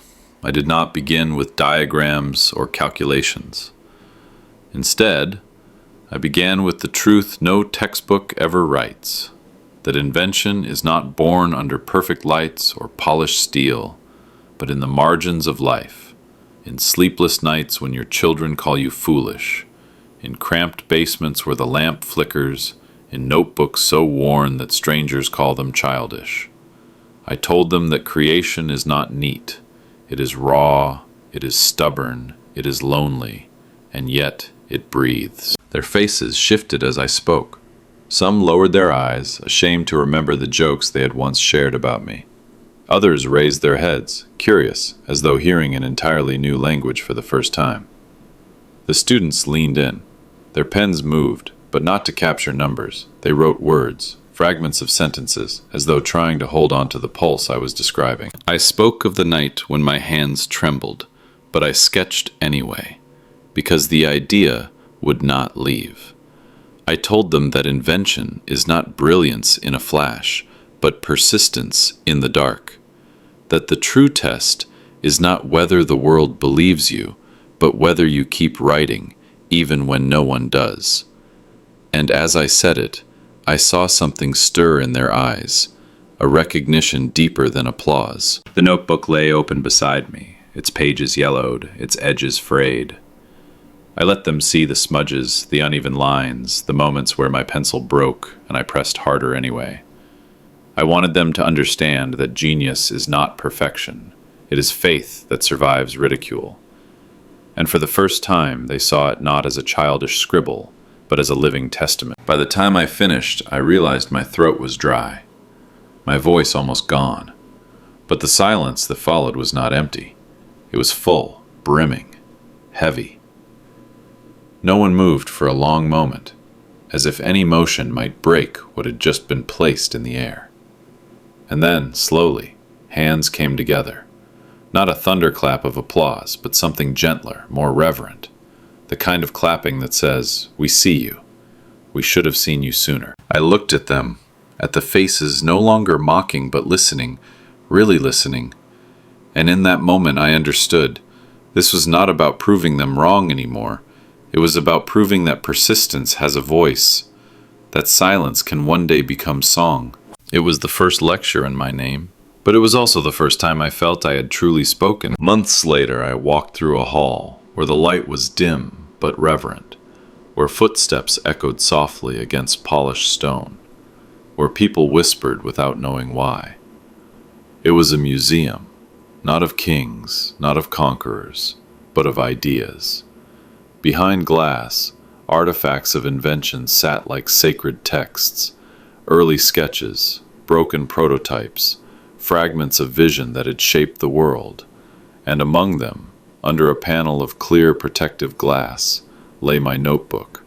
I did not begin with diagrams or calculations. Instead, I began with the truth no textbook ever writes, that invention is not born under perfect lights or polished steel, but in the margins of life, in sleepless nights when your children call you foolish, in cramped basements where the lamp flickers, in notebooks so worn that strangers call them childish. I told them that creation is not neat. It is raw, it is stubborn, it is lonely, and yet it breathes. Their faces shifted as I spoke. Some lowered their eyes, ashamed to remember the jokes they had once shared about me. Others raised their heads, curious, as though hearing an entirely new language for the first time. The students leaned in. Their pens moved, but not to capture numbers. They wrote words, fragments of sentences, as though trying to hold on to the pulse I was describing. I spoke of the night when my hands trembled, but I sketched anyway, because the idea would not leave. I told them that invention is not brilliance in a flash, but persistence in the dark. That the true test is not whether the world believes you, but whether you keep writing, even when no one does. And as I said it, I saw something stir in their eyes, a recognition deeper than applause. The notebook lay open beside me, its pages yellowed, its edges frayed. I let them see the smudges, the uneven lines, the moments where my pencil broke and I pressed harder anyway. I wanted them to understand that genius is not perfection. It is faith that survives ridicule. And for the first time, they saw it not as a childish scribble, but as a living testament. By the time I finished, I realized my throat was dry, my voice almost gone. But the silence that followed was not empty. It was full, brimming, heavy. No one moved for a long moment, as if any motion might break what had just been placed in the air. And then, slowly, hands came together. Not a thunderclap of applause, but something gentler, more reverent. The kind of clapping that says, "We see you. We should have seen you sooner." I looked at them, at the faces no longer mocking but listening, really listening. And in that moment I understood. This was not about proving them wrong anymore. It was about proving that persistence has a voice, that silence can one day become song. It was the first lecture in my name, but it was also the first time I felt I had truly spoken. Months later, I walked through a hall where the light was dim but reverent, where footsteps echoed softly against polished stone, where people whispered without knowing why. It was a museum, not of kings, not of conquerors, but of ideas. Behind glass, artifacts of invention sat like sacred texts, early sketches, broken prototypes, fragments of vision that had shaped the world, and among them, under a panel of clear protective glass, lay my notebook.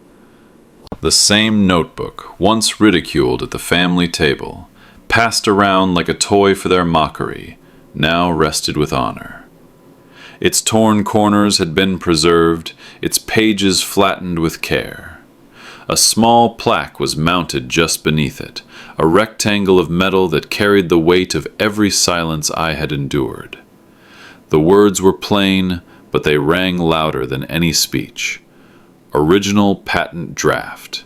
The same notebook, once ridiculed at the family table, passed around like a toy for their mockery, now rested with honor. Its torn corners had been preserved, its pages flattened with care. A small plaque was mounted just beneath it, a rectangle of metal that carried the weight of every silence I had endured. The words were plain, but they rang louder than any speech. Original patent draft.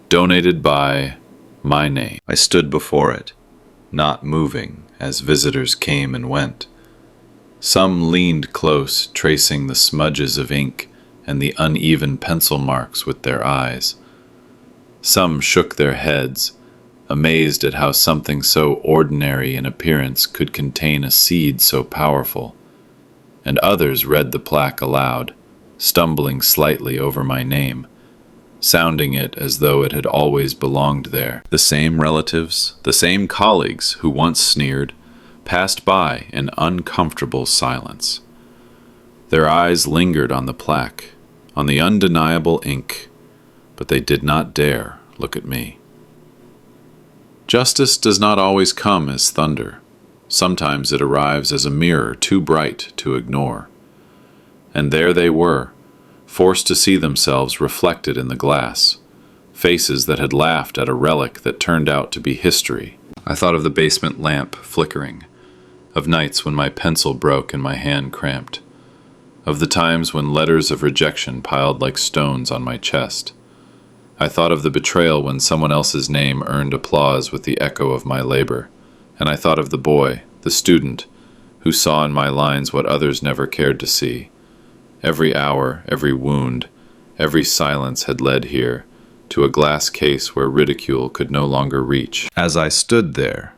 Donated by my name. I stood before it, not moving as visitors came and went. Some leaned close, tracing the smudges of ink and the uneven pencil marks with their eyes. Some shook their heads, amazed at how something so ordinary in appearance could contain a seed so powerful, and others read the plaque aloud, stumbling slightly over my name, sounding it as though it had always belonged there. The same relatives, the same colleagues who once sneered, passed by in uncomfortable silence. Their eyes lingered on the plaque, on the undeniable ink, but they did not dare look at me. Justice does not always come as thunder. Sometimes it arrives as a mirror too bright to ignore. And there they were, forced to see themselves reflected in the glass, faces that had laughed at a relic that turned out to be history. I thought of the basement lamp flickering, of nights when my pencil broke and my hand cramped, of the times when letters of rejection piled like stones on my chest. I thought of the betrayal when someone else's name earned applause with the echo of my labor, and I thought of the boy, the student, who saw in my lines what others never cared to see. Every hour, every wound, every silence had led here, to a glass case where ridicule could no longer reach. As I stood there,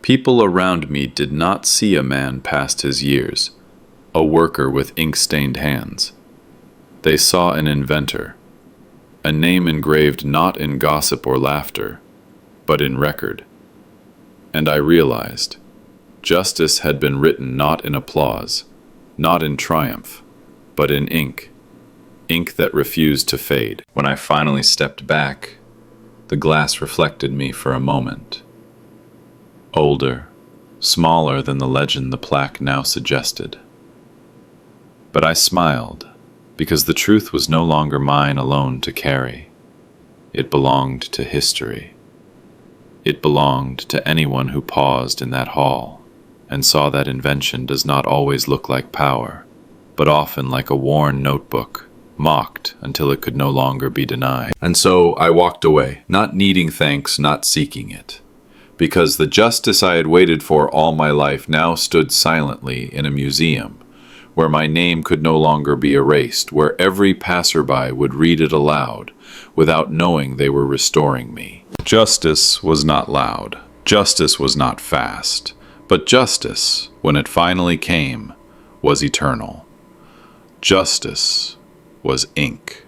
people around me did not see a man past his years, a worker with ink-stained hands. They saw an inventor, a name engraved not in gossip or laughter, but in record. And I realized, justice had been written not in applause, not in triumph, but in ink, ink that refused to fade. When I finally stepped back, the glass reflected me for a moment. Older, smaller than the legend the plaque now suggested. But I smiled, because the truth was no longer mine alone to carry. It belonged to history. It belonged to anyone who paused in that hall and saw that invention does not always look like power, but often like a worn notebook, mocked until it could no longer be denied. And so I walked away, not needing thanks, not seeking it, because the justice I had waited for all my life now stood silently in a museum, where my name could no longer be erased, where every passerby would read it aloud, without knowing they were restoring me. Justice was not loud. Justice was not fast. But justice, when it finally came, was eternal. Justice was ink.